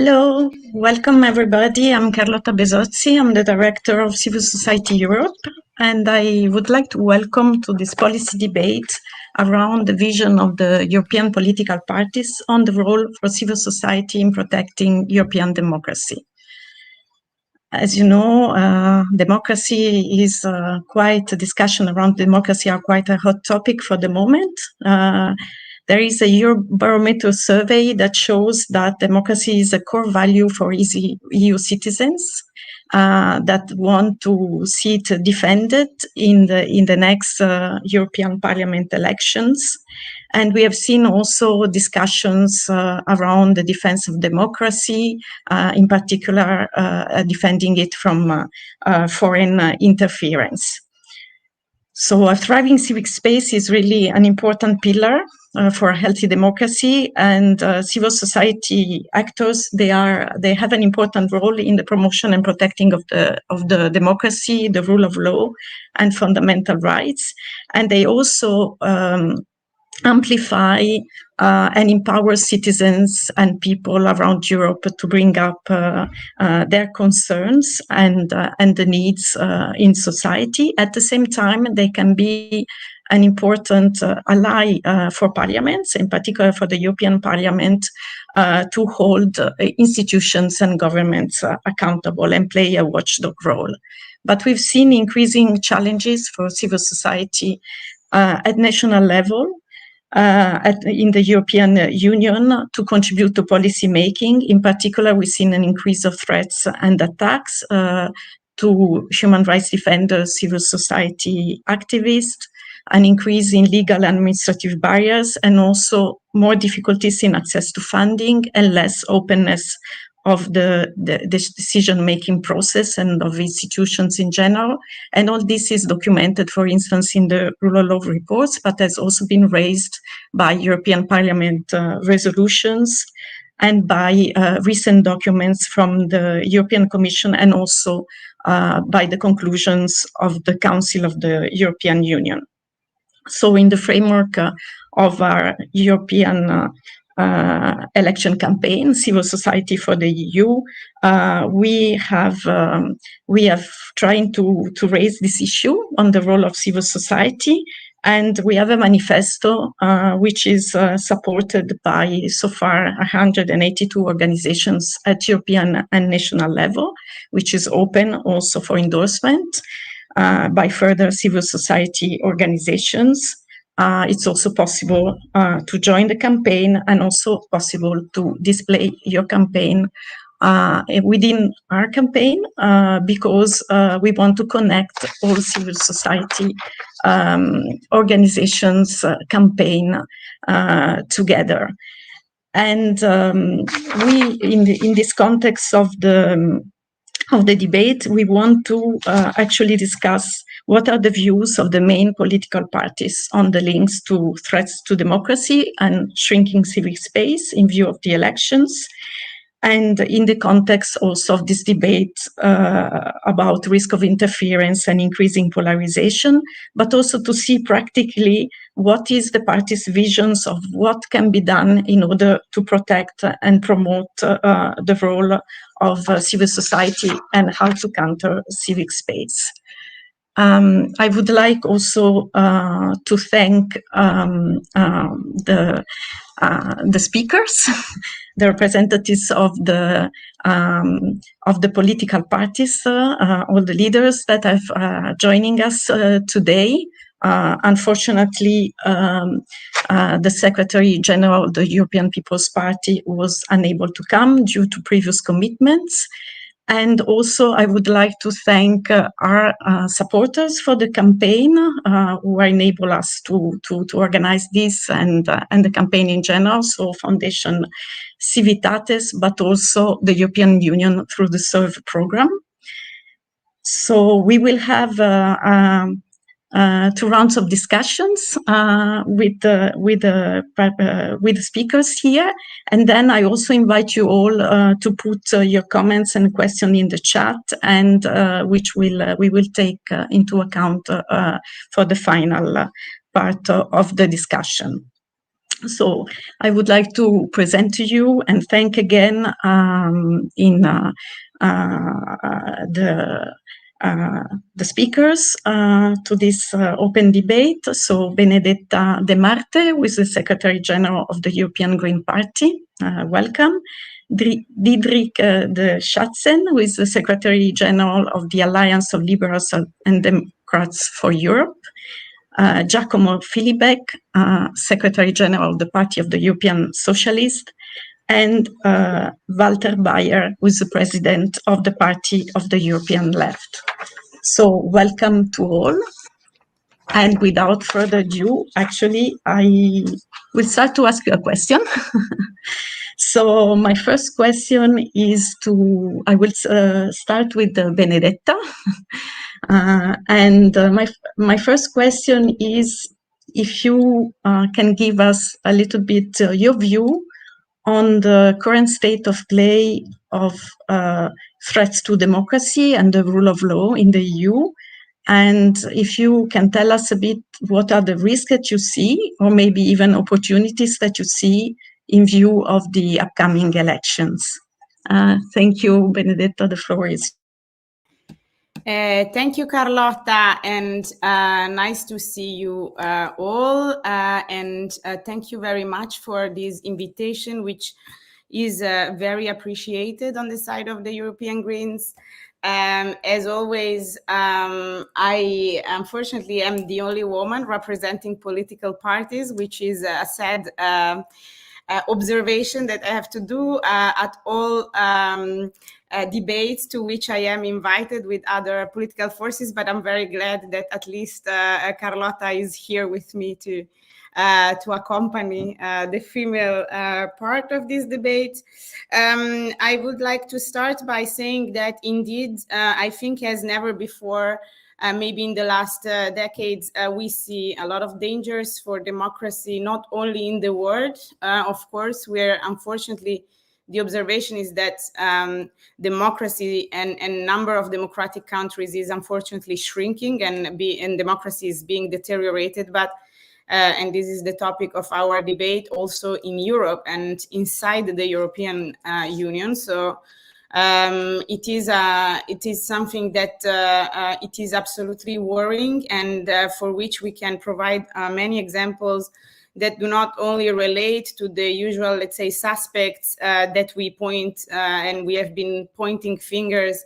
Hello, welcome everybody. I'm Carlotta Besozzi. I'm the Director of Civil Society Europe, and I would like to welcome to this policy debate around the vision of the European political parties on the role for civil society in protecting European democracy. As you know, democracy is quite a discussion around democracy are quite a hot topic for the moment. There is a Eurobarometer survey that shows that democracy is a core value for EU citizens that want to see it defended in the next European Parliament elections. And we have seen also discussions around the defense of democracy, in particular defending it from foreign interference. So a thriving civic space is really an important pillar for a healthy democracy, and civil society actors, they have an important role in the promotion and protecting of the democracy, the rule of law, and fundamental rights. And they also amplify and empower citizens and people around Europe to bring up their concerns and the needs in society. At the same time, they can be an important ally for parliaments, in particular for the European Parliament, to hold institutions and governments accountable and play a watchdog role. But we've seen increasing challenges for civil society at national level, in the European Union, to contribute to policy making. In particular, we've seen an increase of threats and attacks to human rights defenders, civil society activists, an increase in legal and administrative barriers, and also more difficulties in access to funding and less openness of the decision-making process and of institutions in general. And all this is documented, for instance, in the rule of law reports, but has also been raised by European Parliament resolutions and by recent documents from the European Commission, and also by the conclusions of the Council of the European Union. So in the framework of our European election campaign, Civil Society for the EU, we have trying to raise this issue on the role of civil society, and we have a manifesto which is supported by so far 182 organizations at European and national level, which is open also for endorsement by further civil society organizations. It's also possible to join the campaign, and also possible to display your campaign within our campaign, because we want to connect all civil society organizations campaign together. And we, in this context of the debate, we want to actually discuss what are the views of the main political parties on the links to threats to democracy and shrinking civic space in view of the elections, and in the context also of this debate about risk of interference and increasing polarization, but also to see practically what is the parties' visions of what can be done in order to protect and promote the role of civil society and how to counter civic space. I would like also to thank the speakers, the representatives of the political parties, all the leaders that are joining us today. Unfortunately, the Secretary General of the European People's Party was unable to come due to previous commitments. And also, I would like to thank our supporters for the campaign, who enable us to organize this and the campaign in general. So Foundation Civitates, but also the European Union through the SERVE program. So we will have 2 rounds of discussions with the speakers here, and then I also invite you all to put your comments and questions in the chat, and which we will take into account for the final part of the discussion. So I would like to present to you and thank again the speakers to this open debate. So Benedetta De Marte, who is the Secretary General of the European Green Party, welcome. Diederik de Schatzen, who is the Secretary General of the Alliance of Liberals and Democrats for Europe. Giacomo Filibeck, Secretary General of the Party of the European Socialists, and Walter Bayer, who is the President of the Party of the European Left. So welcome to all. And without further ado, actually, I will start to ask you a question. So my first question is I will start with Benedetta. My first question is if you can give us a little bit your view on the current state of play of threats to democracy and the rule of law in the EU. And if you can tell us a bit what are the risks that you see, or maybe even opportunities that you see in view of the upcoming elections. Thank you, Benedetta. The floor is. Thank you, Carlotta, and nice to see you all. Thank you very much for this invitation, which is very appreciated on the side of the European Greens. As always, I unfortunately am the only woman representing political parties, which is a sad observation that I have to do at all debates to which I am invited with other political forces, but I'm very glad that at least Carlotta is here with me to accompany the female part of this debate. I would like to start by saying that indeed, I think as never before, maybe in the last decades, we see a lot of dangers for democracy, not only in the world, of course, where unfortunately the observation is that democracy and number of democratic countries is unfortunately shrinking and democracy is being deteriorated. But and this is the topic of our debate also in Europe and inside the European Union. So it is something that it is absolutely worrying, and for which we can provide many examples that do not only relate to the usual, let's say, suspects that we point and we have been pointing fingers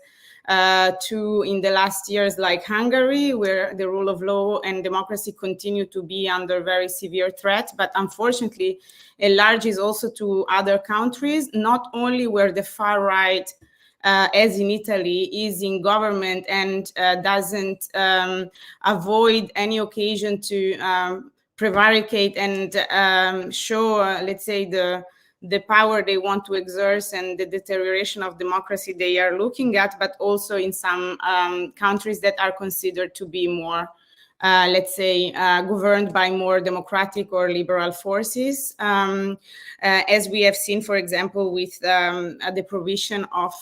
to in the last years, like Hungary, where the rule of law and democracy continue to be under very severe threat, but unfortunately enlarges also to other countries, not only where the far right, as in Italy, is in government and doesn't avoid any occasion to prevaricate and show, let's say, the power they want to exert and the deterioration of democracy they are looking at, but also in some countries that are considered to be more, let's say, governed by more democratic or liberal forces, as we have seen, for example, with the provision of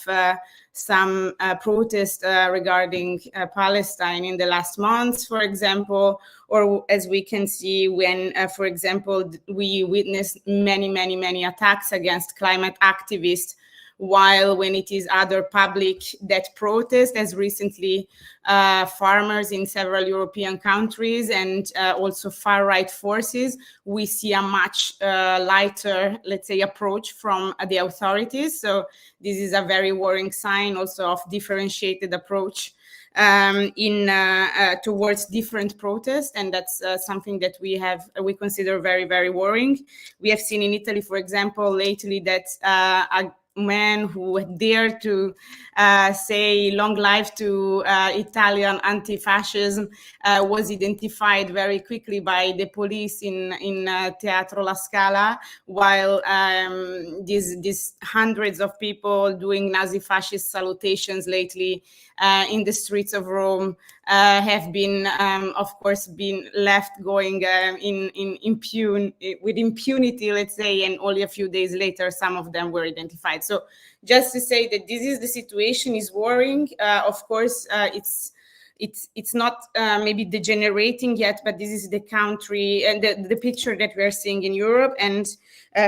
some protests regarding Palestine in the last months, for example, or as we can see when, for example, we witnessed many attacks against climate activists, while when it is other public that protest, as recently farmers in several European countries and also far-right forces, we see a much lighter, let's say, approach from the authorities. So this is a very worrying sign also of differentiated approach towards different protests, and that's something that we consider very worrying. We have seen in Italy, for example, lately that a man who dared to say long life to Italian anti-fascism was identified very quickly by the police in Teatro La Scala, while these hundreds of people doing Nazi-fascist salutations lately in the streets of Rome have been, of course, been left going with impunity, let's say, and only a few days later, some of them were identified. So just to say that this is the situation is worrying. Of course, it's not maybe degenerating yet, but this is the country and the picture that we are seeing in Europe. And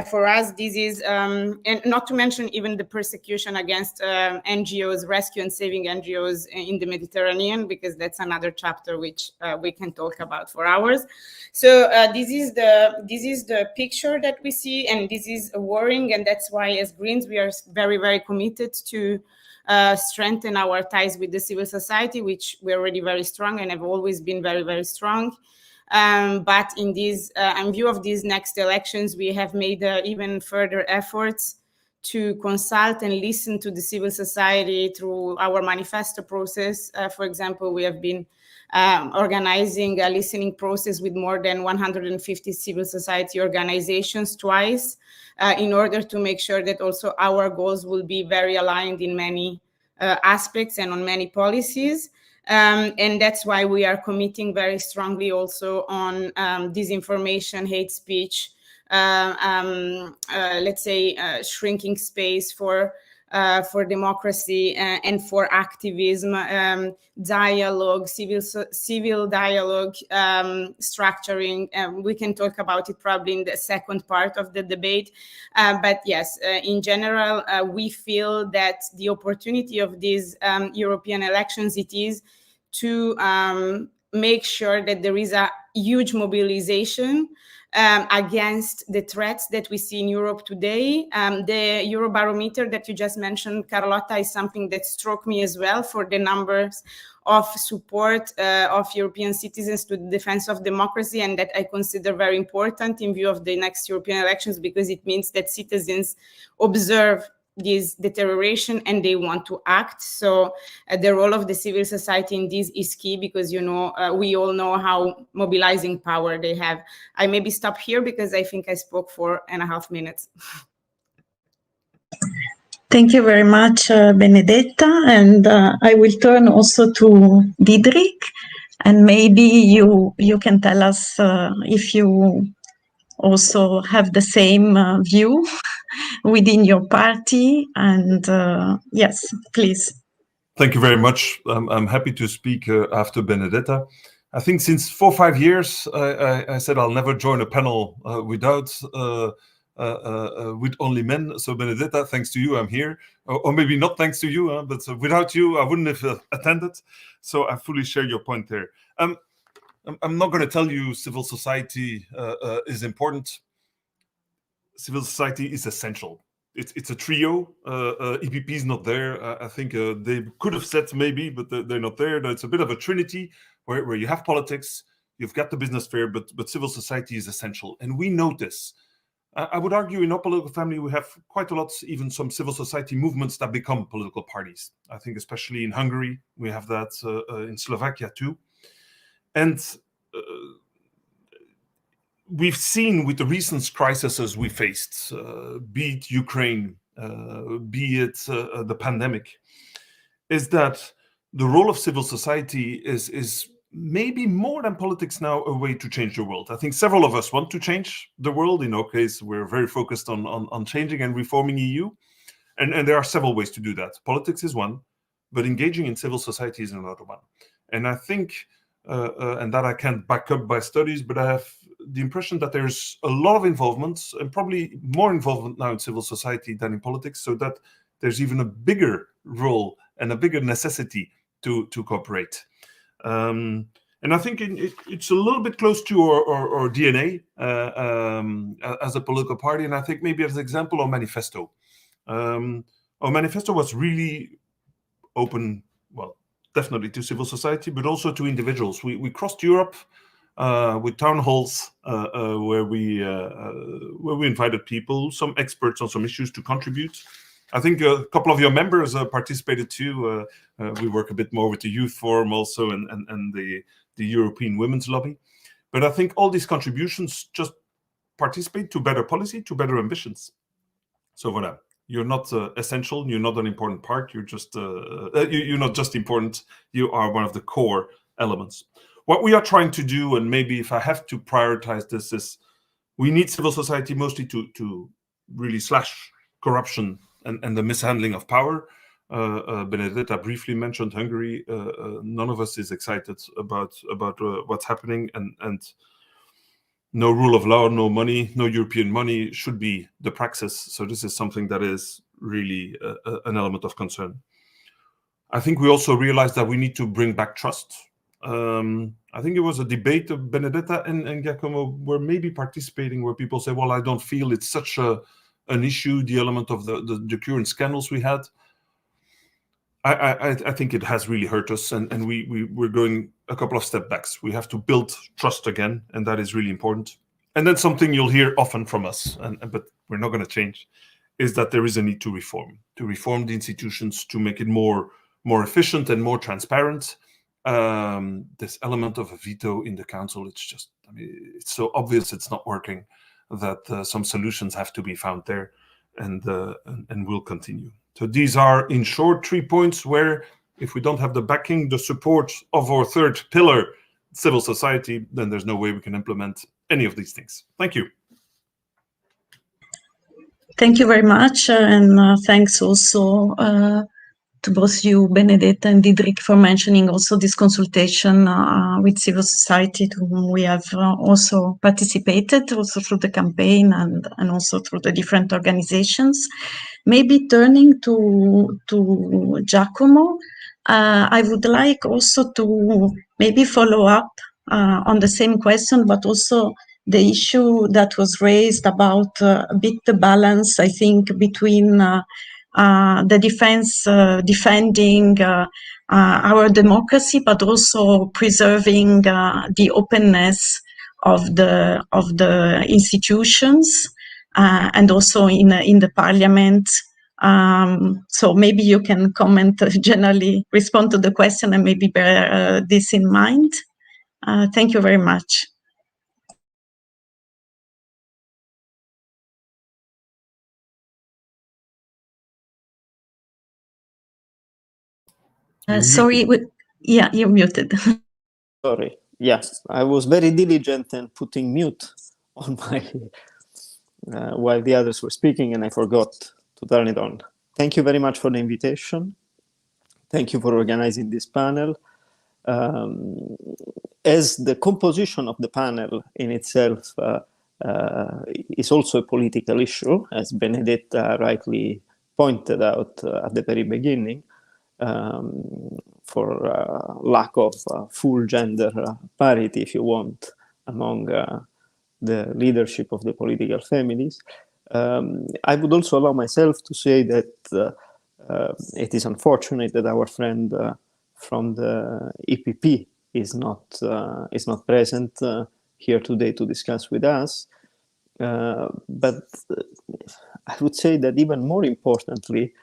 for us, this is, and not to mention even the persecution against NGOs, rescue and saving NGOs in the Mediterranean, because that's another chapter which we can talk about for hours. So this is the picture that we see, and this is worrying, and that's why as Greens we are very, very committed to strengthen our ties with the civil society, which we're already very strong and have always been very, very strong. But in view of these next elections, we have made even further efforts to consult and listen to the civil society through our manifesto process. For example, we have been organizing a listening process with more than 150 civil society organizations twice, in order to make sure that also our goals will be very aligned in many aspects and on many policies. And that's why we are committing very strongly also on disinformation, hate speech, let's say shrinking space for democracy and for activism, dialogue, civil dialogue, structuring. We can talk about it probably in the second part of the debate. But yes, in general, we feel that the opportunity of these European elections, it is to make sure that there is a huge mobilization against the threats that we see in Europe today. The Eurobarometer that you just mentioned, Carlotta, is something that struck me as well, for the numbers of support of European citizens to the defense of democracy, and that I consider very important in view of the next European elections, because it means that citizens observe this deterioration and they want to act. So the role of the civil society in this is key, because, you know, we all know how mobilizing power they have. I maybe stop here because I think I spoke 4.5 minutes. Thank you very much, Benedetta. And I will turn also to Diederik, and maybe you can tell us if you also have the same view within your party. And yes, please. Thank you very much. I'm happy to speak after Benedetta. I think since 4 or 5 years, I said I'll never join a panel with only men. So Benedetta, thanks to you, I'm here. Or maybe not thanks to you, but without you, I wouldn't have attended. So I fully share your point there. I'm not going to tell you civil society is important. Civil society is essential. It's a trio. EPP is not there. I think they could have said maybe, but they're not there. It's a bit of a trinity where you have politics, you've got the business sphere, but civil society is essential. And we notice, I would argue in our political family, we have quite a lot, even some civil society movements that become political parties. I think especially in Hungary, we have that in Slovakia too. And we've seen with the recent crises we faced, be it Ukraine, be it the pandemic, is that the role of civil society is maybe more than politics now a way to change the world. I think several of us want to change the world. In our case, we're very focused on changing and reforming EU. And there are several ways to do that. Politics is one, but engaging in civil society is another one. And I think, and that I can't back up by studies, but I have the impression that there's a lot of involvement, and probably more involvement now in civil society than in politics, so that there's even a bigger role and a bigger necessity to cooperate. And I think it's a little bit close to our DNA as a political party. And I think maybe as an example, our manifesto. Our manifesto was really open, well, definitely to civil society, but also to individuals. We crossed Europe with town halls where we invited people, some experts on some issues to contribute. I think a couple of your members participated too. We work a bit more with the Youth Forum also and the European Women's Lobby. But I think all these contributions just participate to better policy, to better ambitions. So voilà, you're not essential, you're not an important part, you're just you're not just important, you are one of the core elements. What we are trying to do, and maybe if I have to prioritize this, is we need civil society mostly to really slash corruption and the mishandling of power. Benedetta briefly mentioned Hungary. None of us is excited about what's happening, and no rule of law, no money, no European money should be the praxis. So this is something that is really an element of concern. I think we also realized that we need to bring back trust. I think it was a debate of Benedetta and Giacomo were maybe participating, where people say, well, I don't feel it's such an issue, the element of the current scandals we had. I think it has really hurt us, and we're going a couple of step backs. We have to build trust again, and that is really important. And then something you'll hear often from us, but we're not going to change, is that there is a need to reform the institutions, to make it more efficient and more transparent. This element of a veto in the council, it's just, I mean, it's so obvious it's not working that some solutions have to be found there, and will continue. So these are, in short, 3 points where, if we don't have the backing, the support of our third pillar, civil society, then there's no way we can implement any of these things. Thank you. Thank you very much, and thanks also to both you, Benedetta and Diederik, for mentioning also this consultation with civil society, to whom we have also participated, also through the campaign and also through the different organizations. Maybe turning to Giacomo, I would like also to maybe follow up on the same question, but also the issue that was raised about a bit the balance, I think, between the defending our democracy, but also preserving the openness of the institutions, and also in the parliament. So maybe you can comment, generally respond to the question, and maybe bear this in mind. Thank you very much. Sorry, yeah, you're muted. Sorry. Yes, I was very diligent in putting mute on my while the others were speaking, and I forgot to turn it on. Thank you very much for the invitation. Thank you for organizing this panel. As the composition of the panel in itself is also a political issue, as Benedetta rightly pointed out at the very beginning, for lack of full gender parity, if you want, among the leadership of the political families. I would also allow myself to say that it is unfortunate that our friend from the EPP is not present here today to discuss with us. But I would say that even more importantly,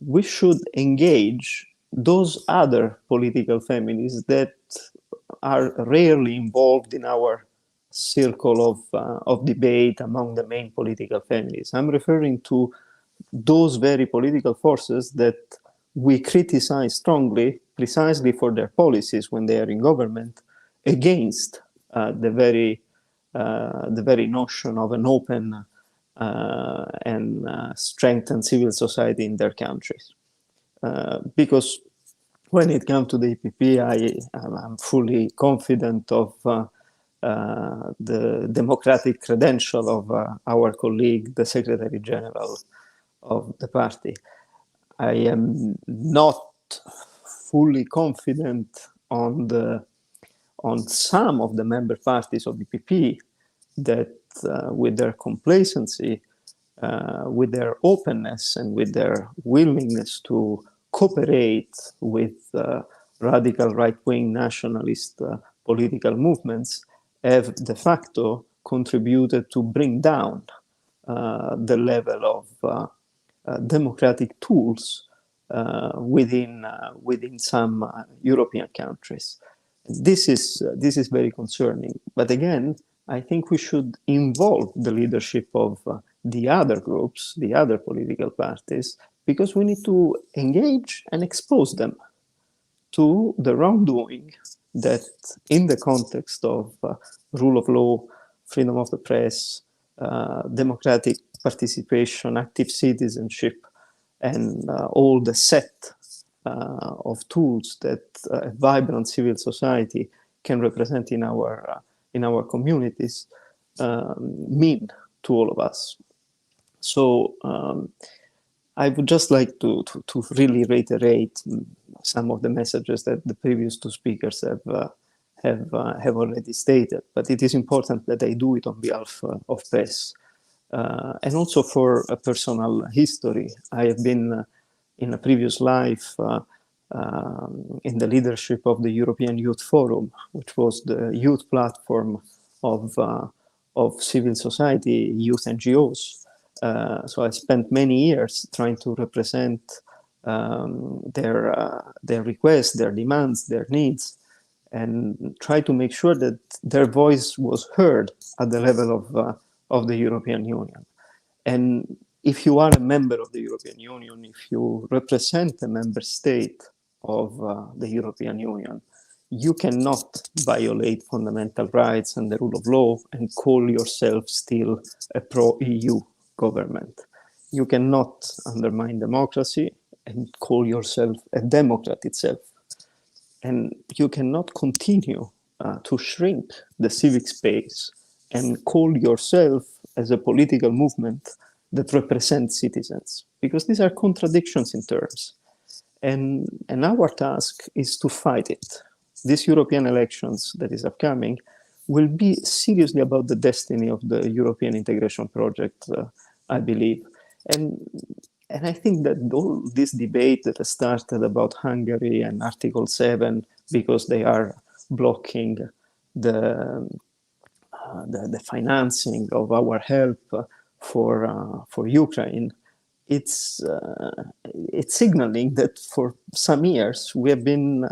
we should engage those other political families that are rarely involved in our circle of debate among the main political families. I'm referring to those very political forces that we criticize strongly, precisely for their policies when they are in government, against the very notion of an open and strengthened civil society in their countries. Because when it comes to the EPP, I'm fully confident of the democratic credential of our colleague, the Secretary General of the party. I am not fully confident on some of the member parties of the EPP that with their complacency, with their openness, and with their willingness to cooperate with radical right-wing nationalist political movements, have de facto contributed to bring down the level of democratic tools within some European countries. This is very concerning. But again, I think we should involve the leadership of the other groups, the other political parties, because we need to engage and expose them to the wrongdoing that, in the context of rule of law, freedom of the press, democratic participation, active citizenship, and all the set of tools that a vibrant civil society can represent in our communities mean to all of us. So I would just like to really reiterate some of the messages that the previous two speakers have already stated, but it is important that I do it on behalf of PES. And also for a personal history. I have been in a previous life in the leadership of the European Youth Forum, which was the youth platform of civil society, youth NGOs. So I spent many years trying to represent their requests, their demands, their needs, and try to make sure that their voice was heard at the level of the European Union. And if you are a member of the European Union, if you represent a member state of the European Union, you cannot violate fundamental rights and the rule of law and call yourself still a pro-EU government. You cannot undermine democracy and call yourself a democrat itself. And you cannot continue to shrink the civic space and call yourself as a political movement that represents citizens, because these are contradictions in terms. And our task is to fight it. These European elections that is upcoming will be seriously about the destiny of the European integration project, I believe. And I think that all this debate that has started about Hungary and Article 7, because they are blocking the financing of our help for Ukraine, it's signaling that for some years we have been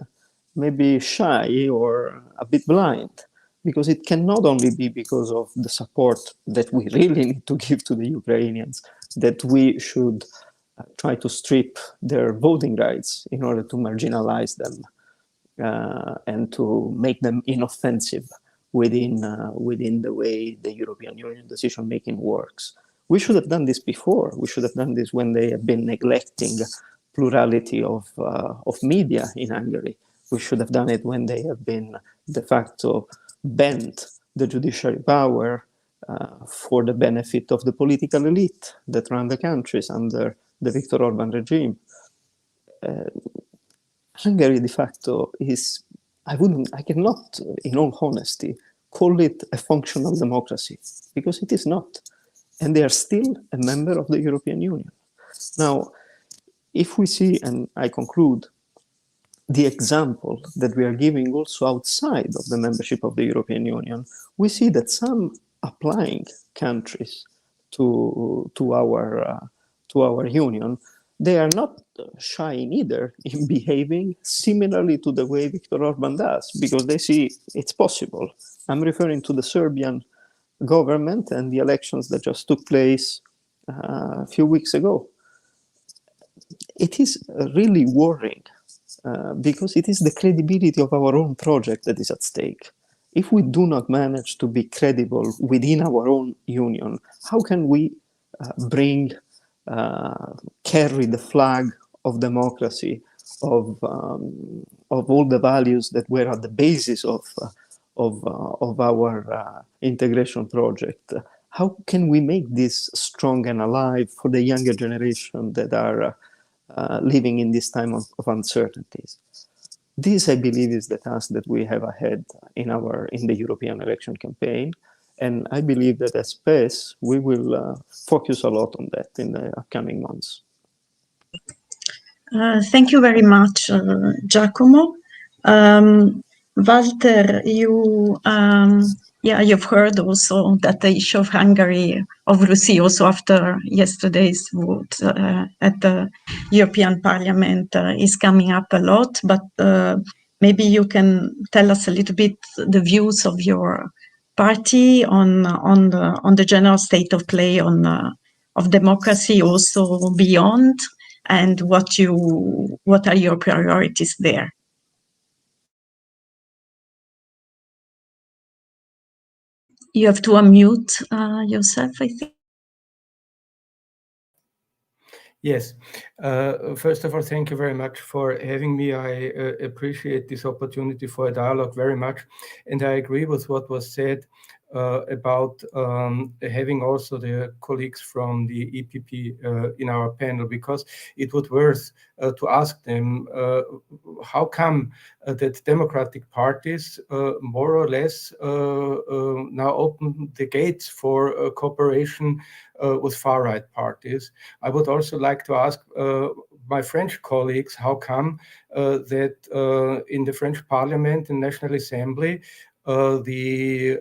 maybe shy or a bit blind, because it can not only be because of the support that we really need to give to the Ukrainians, that we should try to strip their voting rights in order to marginalize them and to make them inoffensive within the way the European Union decision-making works. We should have done this before. We should have done this when they have been neglecting plurality of media in Hungary. We should have done it when they have been de facto bent the judiciary power for the benefit of the political elite that run the countries under the Viktor Orban regime. Hungary de facto is, I cannot, in all honesty, call it a functional democracy, because it is not. And they are still a member of the European Union. Now, if we see, and I conclude, the example that we are giving also outside of the membership of the European Union, we see that some applying countries to our union, they are not shy either in behaving similarly to the way Viktor Orban does, because they see it's possible. I'm referring to the Serbian government and the elections that just took place a few weeks ago. It is really worrying because it is the credibility of our own project that is at stake. If we do not manage to be credible within our own union, how can we carry the flag of democracy, of all the values that were at the basis of our integration project? How can we make this strong and alive for the younger generation that are living in this time of uncertainties? This, I believe, is the task that we have ahead in the European election campaign. And I believe that as PES, we will focus a lot on that in the upcoming months. Thank you very much, Giacomo. Walter, you've heard also that the issue of Hungary, obviously also after yesterday's vote at the European Parliament, is coming up a lot. But maybe you can tell us a little bit the views of your party on the general state of play of democracy also beyond, and what are your priorities there? You have to unmute yourself, I think. Yes. First of all, thank you very much for having me. I appreciate this opportunity for a dialogue very much. And I agree with what was said about having also the colleagues from the EPP in our panel, because it would worth to ask them how come that democratic parties more or less now open the gates for cooperation with far-right parties. I would also like to ask my French colleagues how come that in the French Parliament and National Assembly the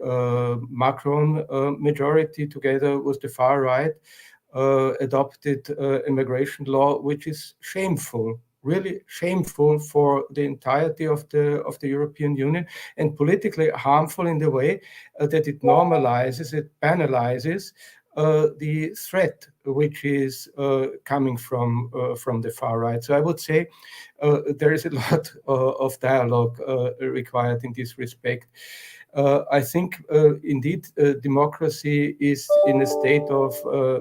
Macron majority, together with the far right, adopted immigration law, which is shameful, really shameful for the entirety of the European Union, and politically harmful in the way that it normalizes, it banalizes the threat which is coming from the far right. So I would say there is a lot of dialogue required in this respect. I think indeed democracy is in a state of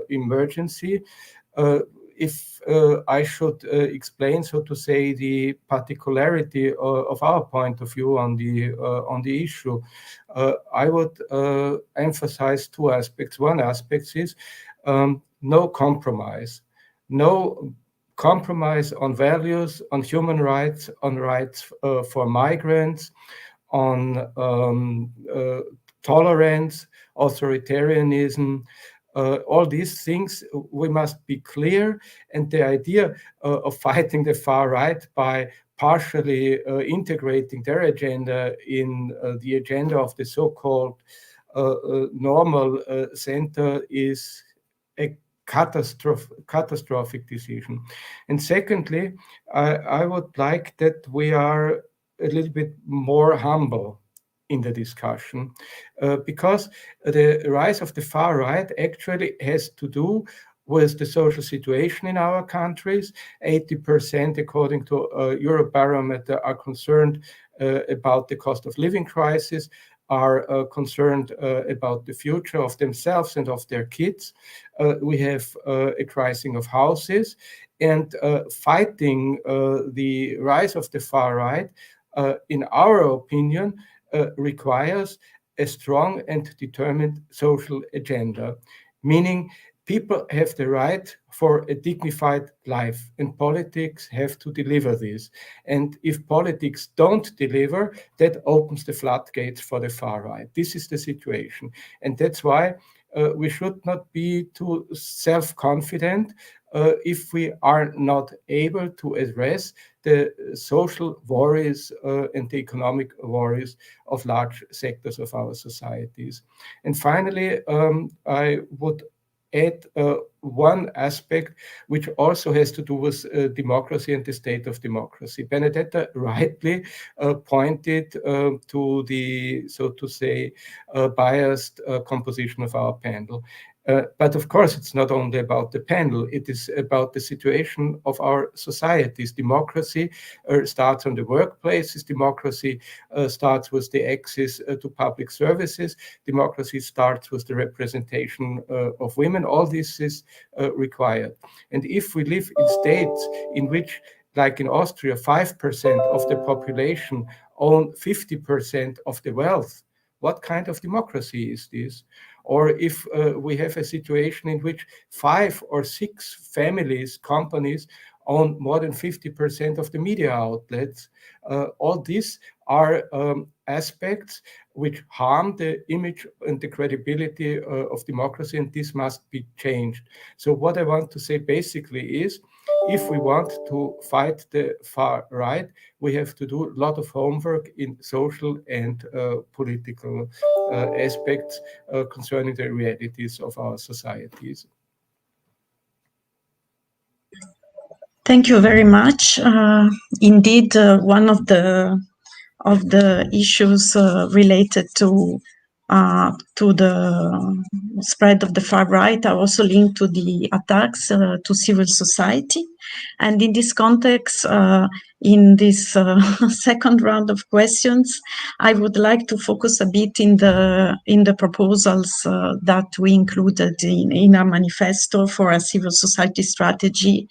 emergency. If I should explain, so to say, the particularity of our point of view on the issue, I would emphasize two aspects. One aspect is no compromise, no compromise on values, on human rights, on rights for migrants, on tolerance, authoritarianism. All these things, we must be clear. And the idea of fighting the far right by partially integrating their agenda in the agenda of the so-called normal center is a catastrophic decision. And secondly, I would like that we are a little bit more humble in the discussion, because the rise of the far right actually has to do with the social situation in our countries. 80%, according to Eurobarometer, are concerned about the cost of living crisis, are concerned about the future of themselves and of their kids. We have a crisis of houses, and fighting the rise of the far right, in our opinion, requires a strong and determined social agenda, meaning people have the right for a dignified life, and politics have to deliver this. And if politics don't deliver, that opens the floodgates for the far right. This is the situation. And that's why we should not be too self-confident if we are not able to address the social worries and the economic worries of large sectors of our societies. And finally, I would add one aspect which also has to do with democracy and the state of democracy. Benedetta rightly pointed to the, so to say, biased composition of our panel. But of course, it's not only about the panel, it is about the situation of our societies. Democracy starts on the workplaces, democracy starts with the access to public services, democracy starts with the representation of women. All this is required. And if we live in states in which, like in Austria, 5% of the population own 50% of the wealth, what kind of democracy is this? Or if we have a situation in which 5 or 6 families, companies, own more than 50% of the media outlets, all these are aspects which harm the image and the credibility of democracy, and this must be changed. So what I want to say basically is, if we want to fight the far right, we have to do a lot of homework in social and political aspects concerning the realities of our societies. Thank you very much. Indeed, one of the issues related to to the spread of the far right are also linked to the attacks to civil society. And in this context, in this second round of questions, I would like to focus a bit in the proposals that we included in our manifesto for a civil society strategy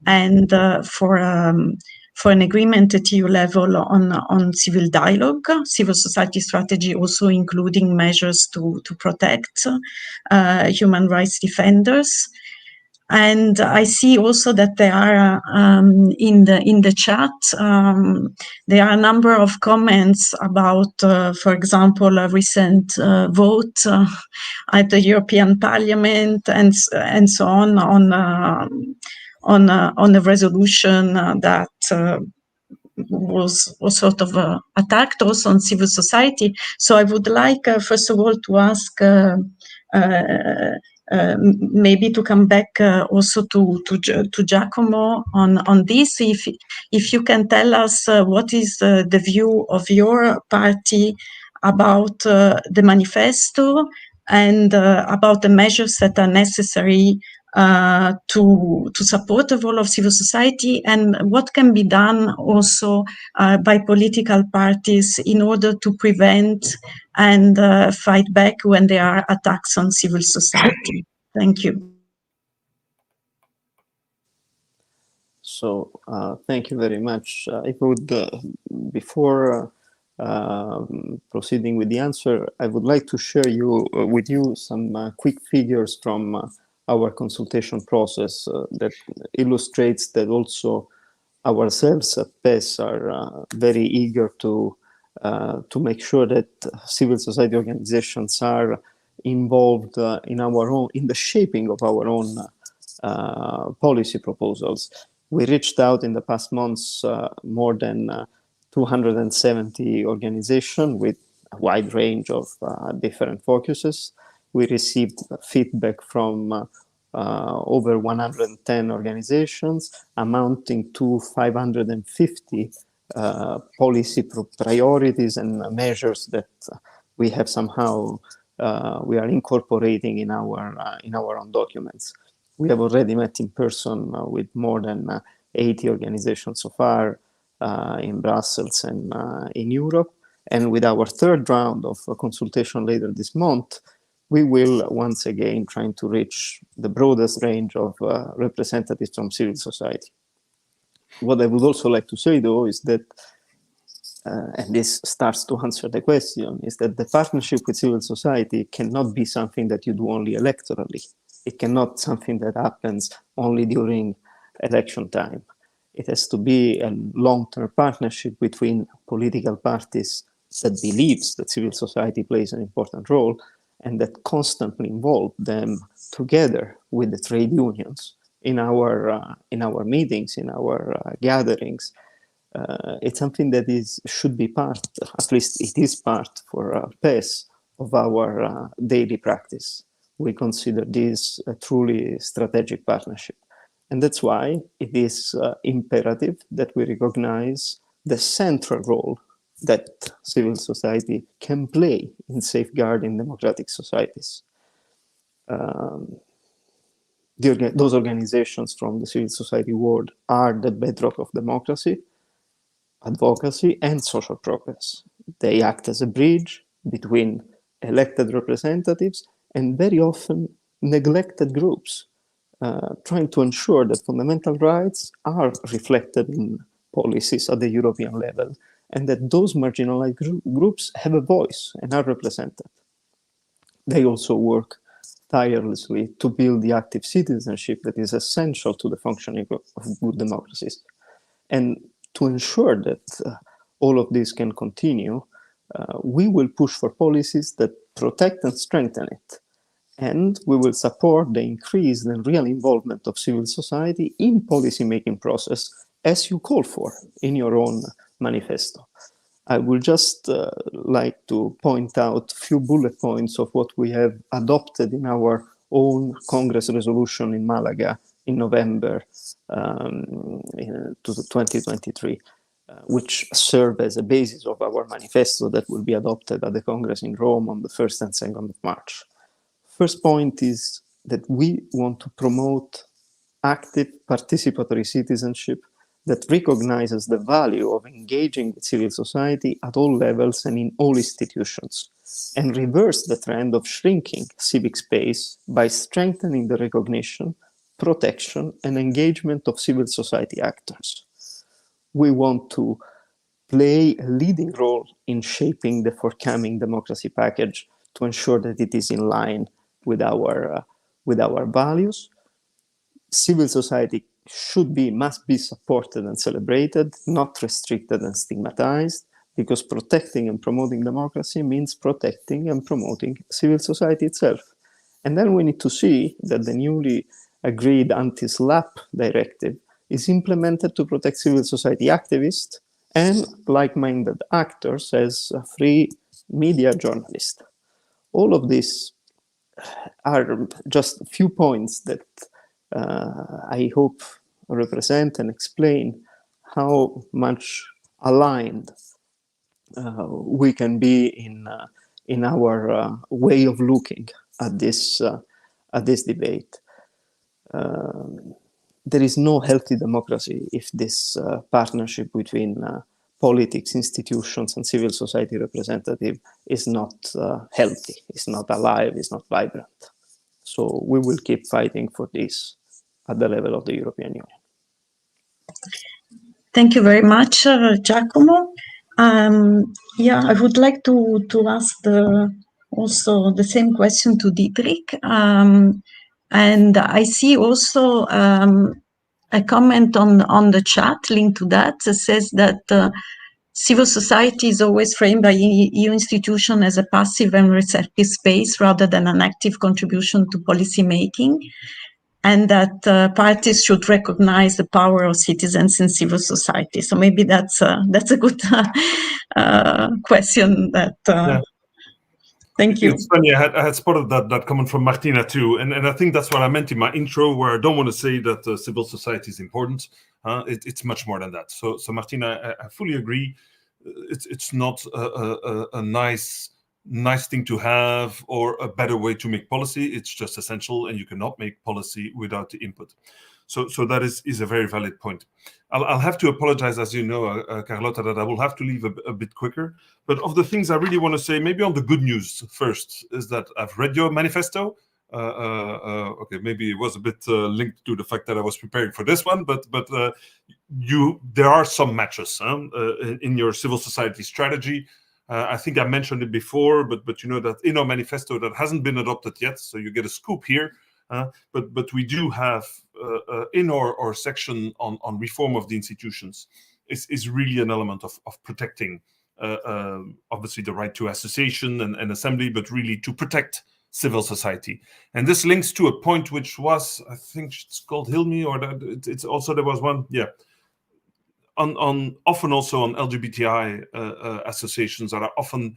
and for an agreement at EU level on civil dialogue, civil society strategy, also including measures to protect human rights defenders. And I see also that there are in the chat there are a number of comments about, for example, a recent vote at the European Parliament and so on a resolution that was sort of attacked also on civil society. So I would like, first of all, to ask maybe to come back also to Giacomo on this, if you can tell us what is the view of your party about the manifesto and about the measures that are necessary to support the role of civil society, and what can be done also by political parties in order to prevent and fight back when there are attacks on civil society. Thank you. So thank you very much. If I would, before proceeding with the answer, I would like to share with you some quick figures from our consultation process that illustrates that also ourselves at PES are very eager to make sure that civil society organizations are involved in the shaping of our own policy proposals. We reached out in the past months more than 270 organizations with a wide range of different focuses. We received feedback from over 110 organizations, amounting to 550 policy priorities and measures that we have somehow we are incorporating in our own documents. We have already met in person with more than 80 organizations so far in Brussels and in Europe. And with our third round of consultation later this month, we will once again try to reach the broadest range of representatives from civil society. What I would also like to say, though, is that, and this starts to answer the question, is that the partnership with civil society cannot be something that you do only electorally. It cannot be something that happens only during election time. It has to be a long-term partnership between political parties that believes that civil society plays an important role and that constantly involve them together with the trade unions in our meetings, in our gatherings. It's something that should be part, at least it is part for PES, of our daily practice. We consider this a truly strategic partnership. And that's why it is imperative that we recognize the central role that civil society can play in safeguarding democratic societies. Those organizations from the civil society world are the bedrock of democracy, advocacy, and social progress. They act as a bridge between elected representatives and very often neglected groups, trying to ensure that fundamental rights are reflected in policies at the European level and that those marginalized groups have a voice and are represented. They also work tirelessly to build the active citizenship that is essential to the functioning of good democracies. And to ensure that all of this can continue, we will push for policies that protect and strengthen it. And we will support the increased and real involvement of civil society in policy-making process, as you call for in your own manifesto. I will just like to point out a few bullet points of what we have adopted in our own Congress resolution in Malaga in November 2023. which serve as a basis of our manifesto that will be adopted at the Congress in Rome on the 1st and 2nd of March. First point is that we want to promote active participatory citizenship that recognizes the value of engaging with civil society at all levels and in all institutions, and reverse the trend of shrinking civic space by strengthening the recognition, protection, and engagement of civil society actors. We want to play a leading role in shaping the forthcoming democracy package to ensure that it is in line with our values. Civil society must be supported and celebrated, not restricted and stigmatized, because protecting and promoting democracy means protecting and promoting civil society itself. And then we need to see that the newly agreed anti-SLAPP directive is implemented to protect civil society activists and like-minded actors as free media journalists. All of these are just a few points that I hope represent and explain how much aligned we can be in our way of looking at this debate. There is no healthy democracy if this partnership between politics, institutions, and civil society representative is not healthy, is not alive, is not vibrant. So we will keep fighting for this at the level of the European Union. Thank you very much, Giacomo. Yeah, I would like to ask also the same question to Dietrich. And I see also a comment on the chat linked to that says that civil society is always framed by EU institutions as a passive and receptive space rather than an active contribution to policy making, and that parties should recognize the power of citizens in civil society. So maybe that's a good question. Yeah. Thank you. It's funny, I had spotted that comment from Martina too, and I think that's what I meant in my intro, where I don't want to say that civil society is important. It's much more than that. So Martina, I fully agree. It's not a nice thing to have or a better way to make policy. It's just essential, and you cannot make policy without the input. So that is a very valid point. I'll have to apologize, as you know, Carlotta, that I will have to leave a bit quicker. But of the things I really want to say, maybe on the good news first, is that I've read your manifesto. Okay, maybe it was a bit linked to the fact that I was preparing for this one, but there are some matches in your civil society strategy. I think I mentioned it before, but you know that in our manifesto that hasn't been adopted yet, so you get a scoop here. But we do have in our section on reform of the institutions is really an element of protecting obviously the right to association and assembly, but really to protect civil society. And this links to a point which was, I think it's called Hilmi, or that it's also, there was one, yeah, on often also on LGBTI associations that are often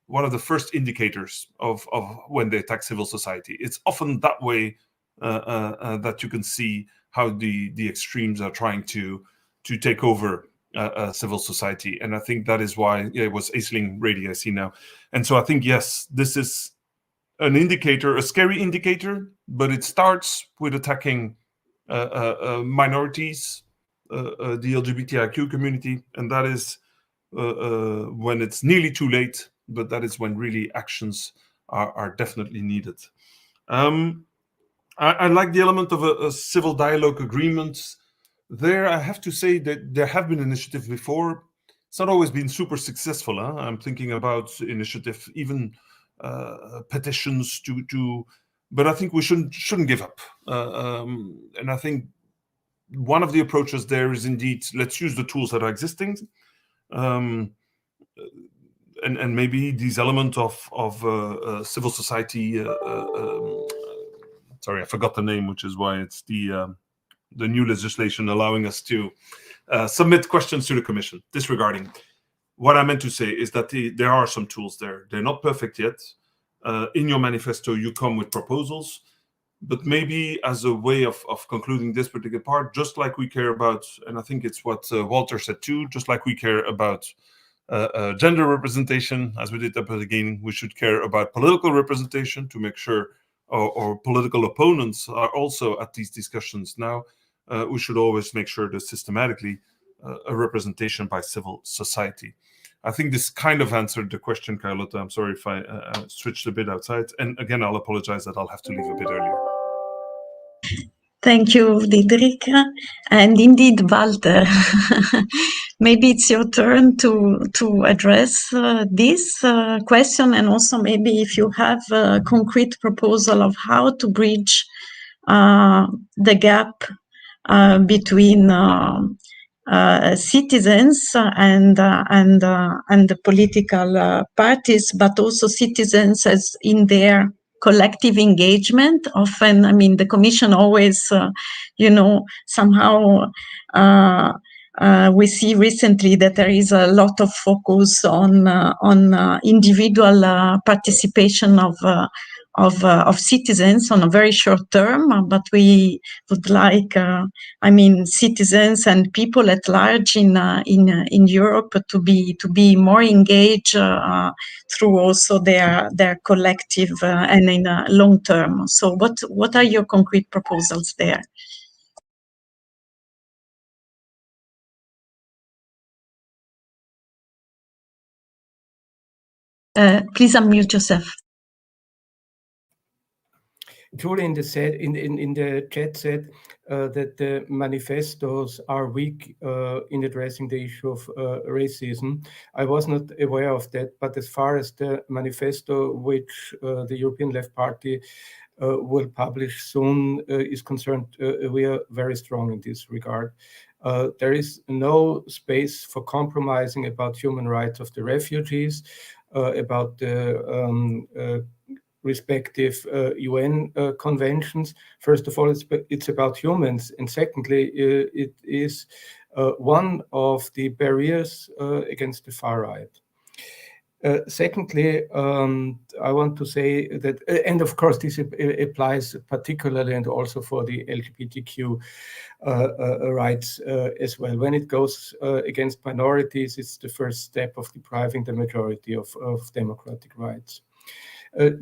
one of the first indicators of when they attack civil society. It's often that way that you can see how the extremes are trying to take over civil society. And I think that is why, yeah, it was Aisling Rady I see now. And so I think, yes, this is an indicator, a scary indicator, but it starts with attacking minorities, the LGBTIQ community, and that is when it's nearly too late, but that is when really actions are definitely needed. I like the element of a civil dialogue agreement. There, I have to say that there have been initiatives before. It's not always been super successful. I'm thinking about initiative, even petitions but I think we shouldn't give up. And I think one of the approaches there is indeed, let's use the tools that are existing. And maybe these elements of civil society, sorry, I forgot the name, which is why it's the new legislation allowing us to submit questions to the Commission. Disregarding, what I meant to say is that there are some tools there. They're not perfect yet. In your manifesto, you come with proposals. But maybe as a way of concluding this particular part, just like we care about, and I think it's what Walter said too, just like we care about gender representation, as we did at the beginning, we should care about political representation to make sure our political opponents are also at these discussions now. We should always make sure that systematically a representation by civil society. I think this kind of answered the question, Carlotta. I'm sorry if I switched a bit outside. And again, I'll apologize that I'll have to leave a bit earlier. Thank you, Diederik. And indeed, Walter, maybe it's your turn to address this question, and also maybe if you have a concrete proposal of how to bridge the gap between citizens and the political parties, but also citizens as in their collective engagement. Often, I mean, the Commission always, somehow we see recently that there is a lot of focus on individual participation of citizens on a very short term, but we would like, citizens and people at large in Europe to be more engaged through also their collective and in a long term. So, what are your concrete proposals there? Please unmute yourself. Julian said in the chat said that the manifestos are weak in addressing the issue of racism. I was not aware of that, but as far as the manifesto which the European Left Party will publish soon is concerned, we are very strong in this regard. There is no space for compromising about human rights of the refugees, about the respective UN conventions. First of all, it's about humans, and secondly, it is one of the barriers against the far right. Secondly, I want to say that, and of course this applies particularly and also for the LGBTQ rights as well. When it goes against minorities, it's the first step of depriving the majority of democratic rights.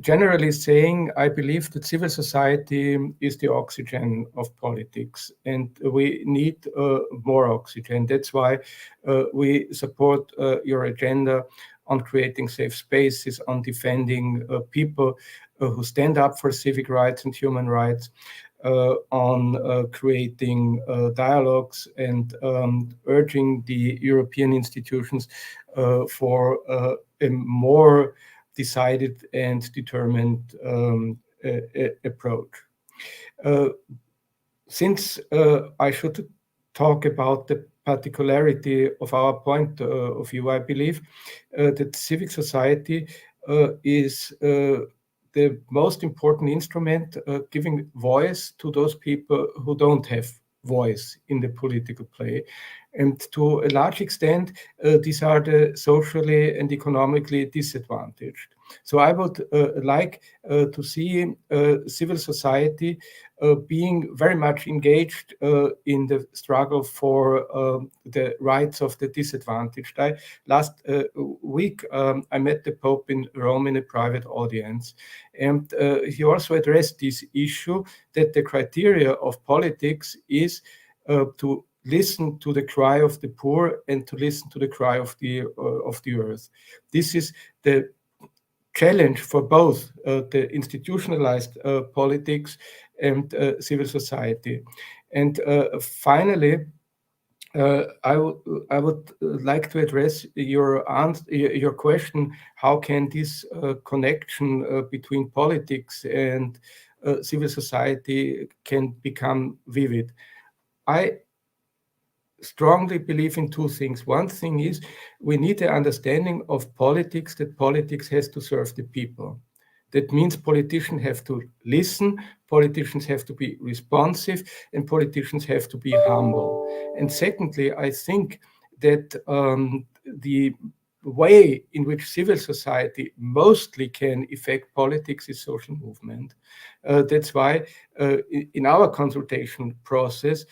Generally saying, I believe that civil society is the oxygen of politics, and we need more oxygen. That's why we support your agenda on creating safe spaces, on defending people who stand up for civic rights and human rights, on creating dialogues and urging the European institutions for a more decided and determined approach. Since I should talk about the particularity of our point of view, I believe that civic society is the most important instrument giving voice to those people who don't have voice in the political play. And to a large extent, these are the socially and economically disadvantaged. So I would like to see civil society being very much engaged in the struggle for the rights of the disadvantaged. Last week, I met the Pope in Rome in a private audience, and he also addressed this issue that the criteria of politics is to listen to the cry of the poor and to listen to the cry of the earth. This is the challenge for both the institutionalized politics and civil society. And finally, I would like to address your question: how can this connection between politics and civil society can become vivid? I strongly believe in two things. One thing is we need an understanding of politics, that politics has to serve the people. That means politicians have to listen, politicians have to be responsive, and politicians have to be humble. And secondly, I think that the way in which civil society mostly can affect politics is social movement. That's why in our consultation process,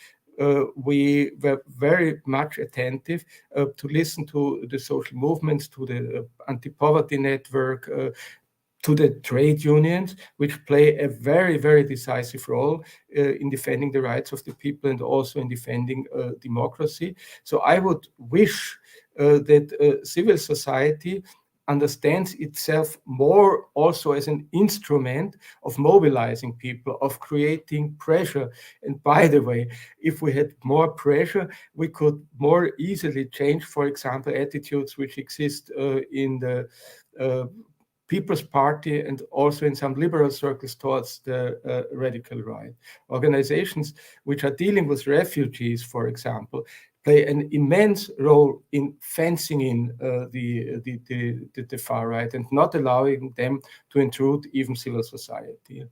we were very much attentive to listen to the social movements, to the anti-poverty network, to the trade unions, which play a very, very decisive role in defending the rights of the people and also in defending democracy. So I would wish that civil society understands itself more also as an instrument of mobilizing people, of creating pressure. And by the way, if we had more pressure, we could more easily change, for example, attitudes which exist in the People's Party and also in some liberal circles towards the radical right. Organizations which are dealing with refugees, for example, play an immense role in fencing in the far right and not allowing them to intrude even civil society.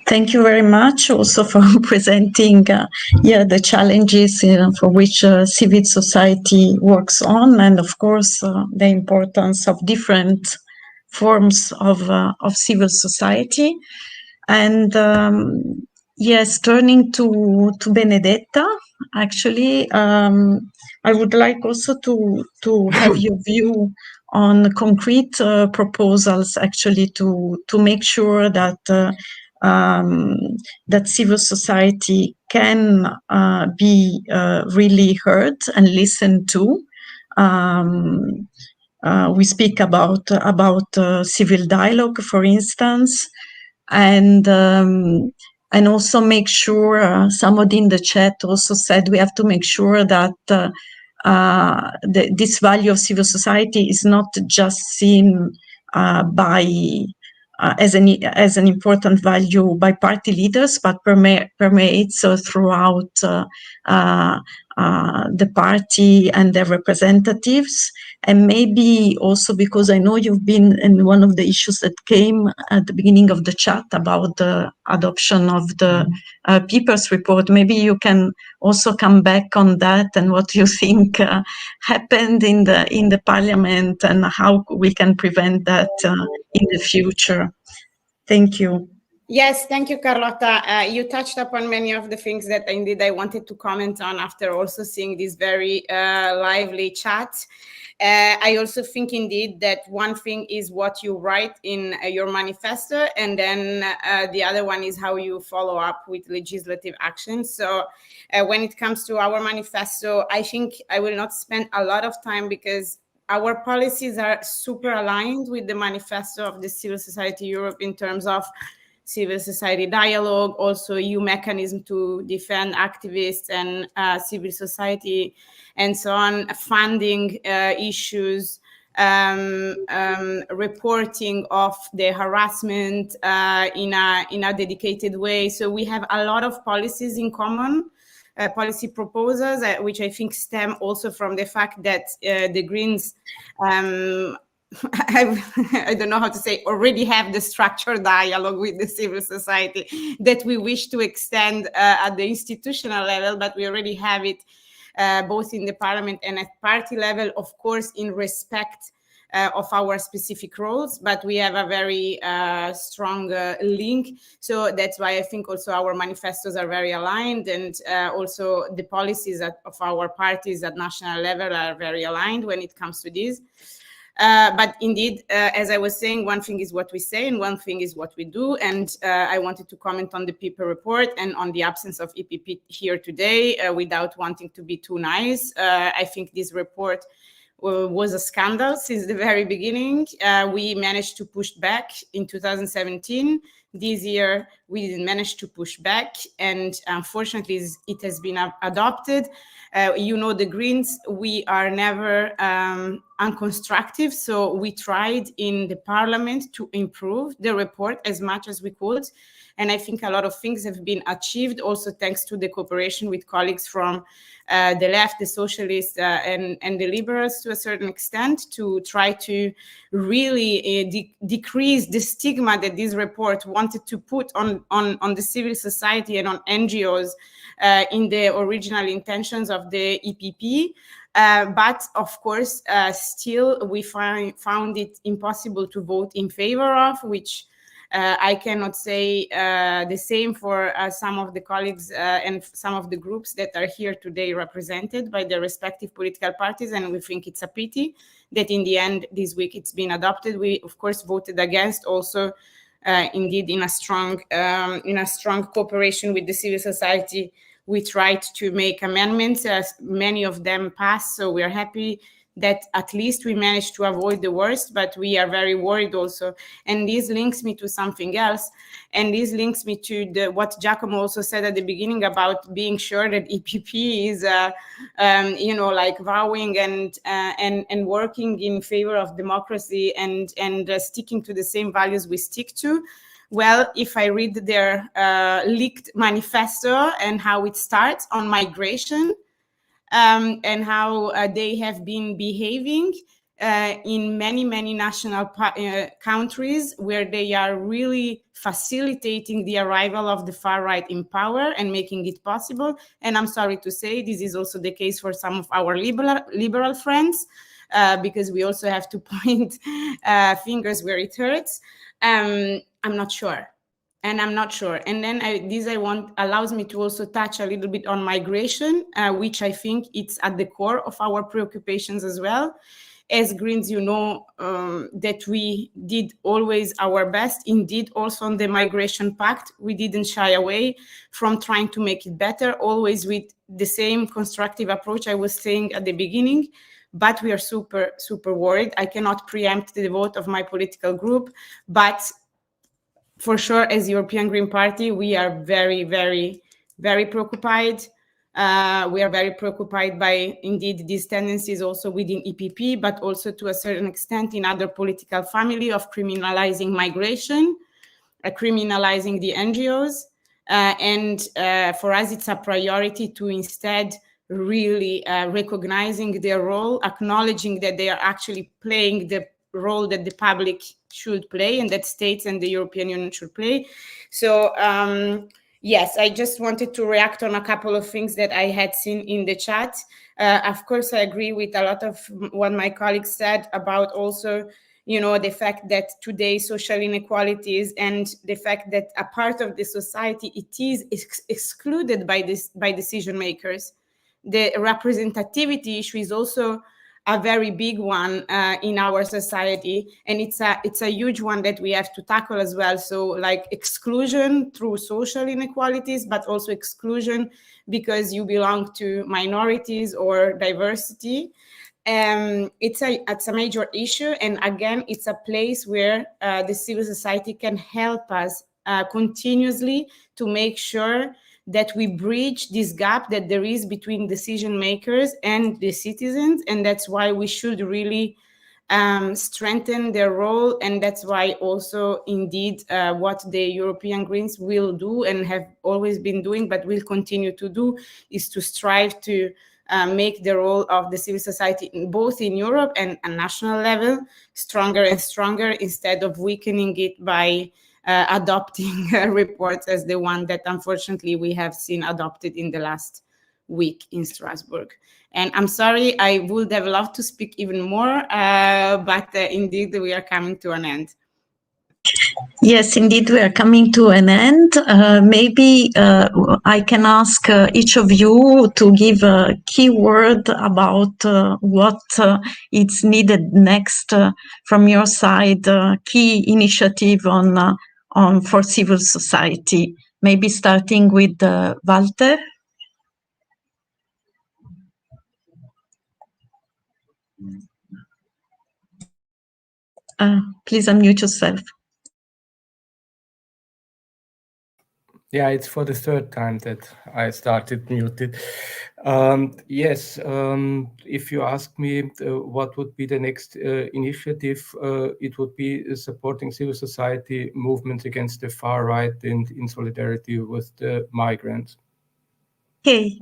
Thank you very much also for presenting the challenges for which civil society works on, and of course the importance of different forms of civil society. And yes, turning to Benedetta, actually, I would like also to have your view on concrete proposals, actually, to make sure that that civil society can be really heard and listened to. We speak about civil dialogue, for instance, and also make sure, somebody in the chat also said we have to make sure that this value of civil society is not just seen as an important value by party leaders, but permeates throughout the party and their representatives. And maybe also because I know you've been in one of the issues that came at the beginning of the chat about the adoption of the People's Report, maybe you can also come back on that and what you think happened in the parliament and how we can prevent that in the future. Thank you. Yes, thank you, Carlotta. You touched upon many of the things that indeed I wanted to comment on after also seeing this very lively chat. I also think indeed that one thing is what you write in your manifesto, and then the other one is how you follow up with legislative action. So when it comes to our manifesto, I think I will not spend a lot of time because our policies are super aligned with the manifesto of the Civil Society Europe in terms of civil society dialogue, also EU mechanism to defend activists and civil society, and so on, funding issues, reporting of the harassment in a dedicated way. So we have a lot of policies in common. Policy proposals, which I think stem also from the fact that the Greens, I don't know how to say, already have the structured dialogue with the civil society that we wish to extend at the institutional level, but we already have it both in the parliament and at party level, of course, in respect of our specific roles, but we have a very strong link. So that's why I think also our manifestos are very aligned, and also the policies of our parties at national level are very aligned when it comes to this. But indeed, as I was saying, one thing is what we say and one thing is what we do. And I wanted to comment on the People report and on the absence of EPP here today without wanting to be too nice. I think this report was a scandal since the very beginning. We managed to push back in 2017. This year, we didn't manage to push back, and unfortunately, it has been adopted. You know, the Greens, we are never unconstructive, so we tried in the parliament to improve the report as much as we could. And I think a lot of things have been achieved also thanks to the cooperation with colleagues from the left, the socialists, and the liberals to a certain extent, to try to really decrease the stigma that this report wanted to put on the civil society and on NGOs in the original intentions of the EPP. But of course, still we found it impossible to vote in favor of, which I cannot say the same for some of the colleagues and some of the groups that are here today represented by their respective political parties, and we think it's a pity that in the end this week it's been adopted. We of course voted against, also indeed in a strong cooperation with the civil society. We tried to make amendments, as many of them passed, so we are happy that at least we managed to avoid the worst, but we are very worried also. And this links me to something else, and this links me to what Giacomo also said at the beginning about being sure that EPP is, like vowing and working in favor of democracy and sticking to the same values we stick to. Well, if I read their leaked manifesto and how it starts on migration, and how they have been behaving in many national countries where they are really facilitating the arrival of the far right in power and making it possible. And I'm sorry to say, this is also the case for some of our liberal friends, because we also have to point fingers where it hurts. I'm not sure. And I'm not sure. And then allows me to also touch a little bit on migration, which I think it's at the core of our preoccupations as well. As Greens, you know that we did always our best. Indeed, also on the Migration Pact, we didn't shy away from trying to make it better, always with the same constructive approach I was saying at the beginning. But we are super worried. I cannot preempt the vote of my political group, but for sure, as European Green Party, we are very preoccupied. We are very preoccupied by, indeed, these tendencies also within EPP, but also to a certain extent in other political family of criminalizing migration, criminalizing the NGOs. And for us, it's a priority to instead really recognizing their role, acknowledging that they are actually playing the role that the public should play and that states and the European Union should play. So yes, I just wanted to react on a couple of things that I had seen in the chat. Of course, I agree with a lot of what my colleagues said about also, the fact that today social inequalities and the fact that a part of the society, it is excluded by decision makers. The representativity issue is also a very big one in our society, and it's a huge one that we have to tackle as well. So like exclusion through social inequalities, but also exclusion because you belong to minorities or diversity. It's a major issue, and again, it's a place where the civil society can help us continuously to make sure that we bridge this gap that there is between decision makers and the citizens. And that's why we should really strengthen their role. And that's why also indeed what the European Greens will do and have always been doing, but will continue to do, is to strive to make the role of the civil society, both in Europe and a national level, stronger and stronger, instead of weakening it by adopting reports as the one that unfortunately we have seen adopted in the last week in Strasbourg. And I'm sorry, I would have loved to speak even more, but indeed we are coming to an end. Yes, indeed, we are coming to an end. Maybe I can ask each of you to give a key word about what is needed next from your side, key initiative for civil society. Maybe starting with Walter. Please unmute yourself. Yeah, it's for the third time that I started muted. Yes, if you ask me what would be the next initiative, it would be supporting civil society movements against the far right and in solidarity with the migrants. Okay,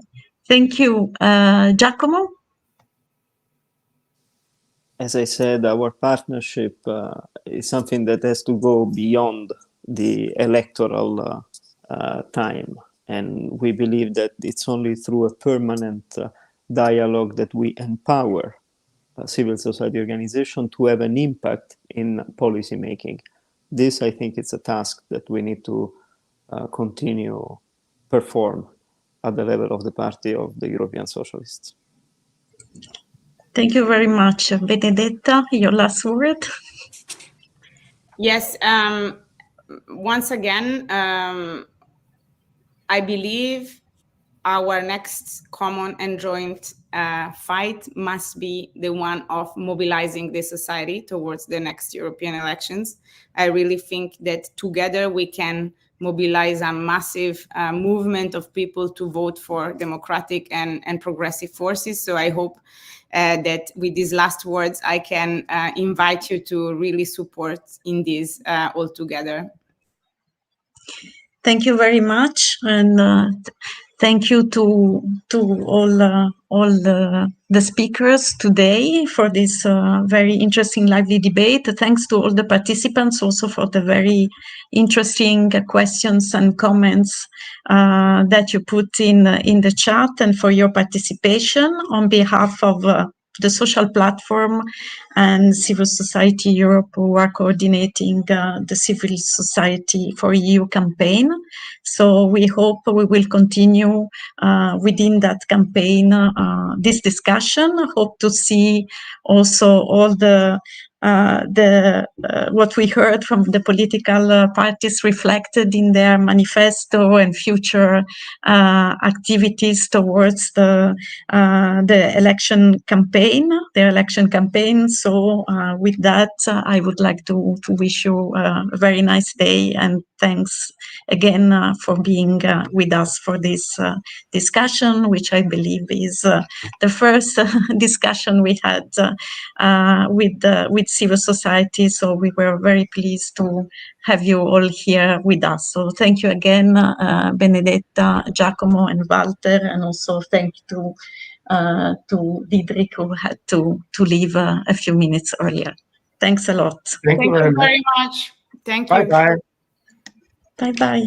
thank you. Giacomo? As I said, our partnership is something that has to go beyond the electoral time. And we believe that it's only through a permanent dialogue, that we empower civil society organization to have an impact in policy making. This, I think, it's a task that we need to continue perform at the level of the Party of the European Socialists. Thank you very much. Benedetta, your last word. Yes, once again, I believe our next common and joint fight must be the one of mobilizing the society towards the next European elections. I really think that together we can mobilize a massive movement of people to vote for democratic and progressive forces. So I hope that with these last words, I can invite you to really support in this all together. Thank you very much, and thank you to all the speakers today for this very interesting lively debate. Thanks to all the participants also for the very interesting questions and comments that you put in the chat, and for your participation. On behalf of the social platform and Civil Society Europe, who are coordinating the Civil Society for EU campaign. So we hope we will continue within that campaign this discussion. Hope to see also all the what we heard from the political parties reflected in their manifesto and future activities towards the election campaign, their election campaign. So with that, I would like to wish you a very nice day, and thanks again for being with us for this discussion, which I believe is the first discussion we had with civil society. So we were very pleased to have you all here with us. So thank you again, Benedetta, Giacomo, and Walter, and also thank you to Diederik, who had to leave a few minutes earlier. Thanks a lot. Thank you very much. Thank you. Bye-bye. Bye-bye.